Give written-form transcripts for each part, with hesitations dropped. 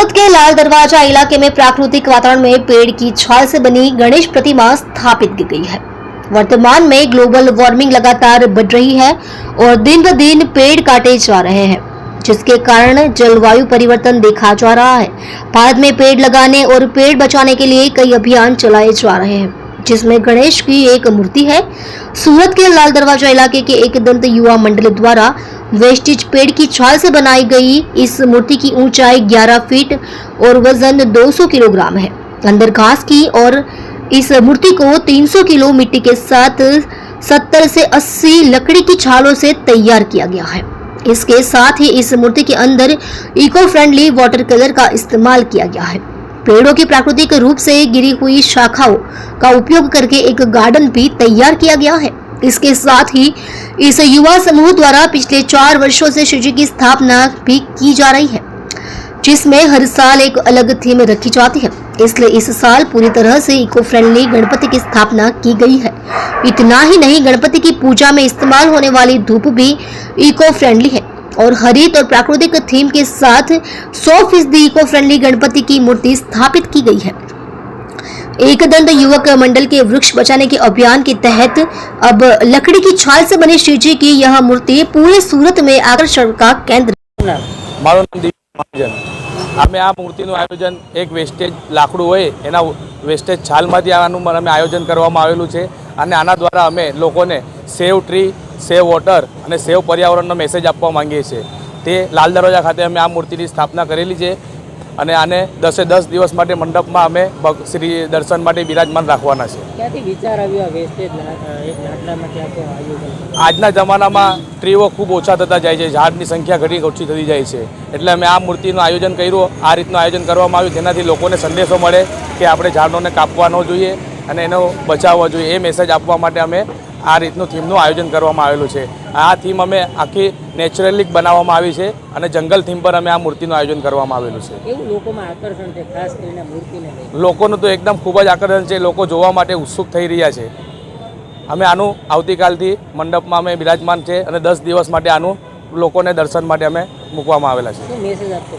सूरत के लाल दरवाजा इलाके में प्राकृतिक वातावरण में पेड़ की छाल से बनी गणेश प्रतिमा स्थापित की गई है। वर्तमान में ग्लोबल वार्मिंग लगातार बढ़ रही है और दिन ब दिन पेड़ काटे जा रहे हैं, जिसके कारण जलवायु परिवर्तन देखा जा रहा है। भारत में पेड़ लगाने और पेड़ बचाने के लिए कई अभियान चलाए जा रहे हैं, जिसमें गणेश की एक मूर्ति है। सूरत के लाल दरवाजा इलाके के एक दंत युवा मंडल द्वारा वेस्टेज पेड़ की छाल से बनाई गई इस मूर्ति की ऊंचाई 11 फीट और वजन 200 किलोग्राम है। अंदर घास की और इस मूर्ति को 300 किलो मिट्टी के साथ 70 से 80 लकड़ी की छालों से तैयार किया गया है। इसके साथ ही इस मूर्ति के अंदर इको फ्रेंडली वाटर कलर का इस्तेमाल किया गया है। पेड़ों की प्राकृतिक रूप से गिरी हुई शाखाओं का उपयोग करके एक गार्डन भी तैयार किया गया है। इसके साथ ही इस युवा समूह द्वारा पिछले 4 वर्षों से शिवजी की स्थापना भी की जा रही है, जिसमें हर साल एक अलग थीम रखी जाती है। इसलिए इस साल पूरी तरह से इको फ्रेंडली गणपति की स्थापना की गई है। इतना ही नहीं, गणपति की पूजा में इस्तेमाल होने वाली धूप भी इको फ्रेंडली है और हरित और प्राकृतिक थीम के साथ 100% इको फ्रेंडली गणपति की मूर्ति स्थापित की गई है। एक दंत युवक मंडल के वृक्ष बचाने के अभियान के तहत अब लकड़ी की छाल से बने शिवजी की यह मूर्ति पूरे सूरत में आकर्षण का केंद्र। माરું નામ દીપ મહાજન। અમે આ મૂર્તિનું આયોજન એક વેસ્ટેજ લાકડું હોય એના વેસ્ટેજ છાલમાંથી આનું અમે આયોજન કરવામાં આવેલું છે અને આના દ્વારા અમે લોકોને સેવ ટ્રી, સેવ વોટર અને સેવ પર્યાવરણનો મેસેજ આપવા માંગીએ છીએ। તે લાલ દરવાજા ખાતે અમે આ મૂર્તિની સ્થાપના કરેલી છે અને આને 10 દિવસ માટે મંડપમાં અમે શ્રી દર્શન માટે બિરાજમાન રાખવાના છે। ક્યાંથી વિચાર આવ્યો આ વેસ્ટેજ એક લાકડામાંથી આખું આયોજન? આજના જમાનામાં ટ્રીઓ ખૂબ ઓછા થતા જાય છે, ઝાડની સંખ્યા ઘણી ઓછી થતી જાય છે, એટલે અમે આ મૂર્તિનું આયોજન કર્યું। આ રીતનું આયોજન કરવામાં આવ્યું જેનાથી લોકોને સંદેશો મળે કે આપણે ઝાડોને કાપવા ન જોઈએ અને એનો બચાવવો જોઈએ। એ મેસેજ આપવા માટે અમે આ રીતનું થીમનું આયોજન કરવામાં આવેલું છે। આ થીમ અમે આખી નેચરલી બનાવવામાં આવી છે અને જંગલ થીમ પર અમે આ મૂર્તિનું આયોજન કરવામાં આવેલું છે। એવું લોકોમાં આકર્ષણ છે, ખાસ કરીને મૂર્તિને લઈને લોકોનું તો એકદમ ખૂબ જ આકર્ષણ છે, લોકો જોવા માટે ઉત્સુક થઈ રહ્યા છે। અમે આનું આવતીકાલથી મંડપમાં અમે બિરાજમાન છે અને 10 દિવસ માટે આનું લોકોને દર્શન માટે અમે મૂકવામાં આવેલા છે। શું મેસેજ આપશો?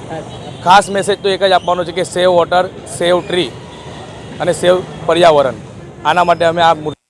ખાસ મેસેજ તો એક જ આપવાનો છે કે સેવ વોટર, સેવ ટ્રી અને સેવ પર્યાવરણ, આના માટે અમે આ મૂર્તિ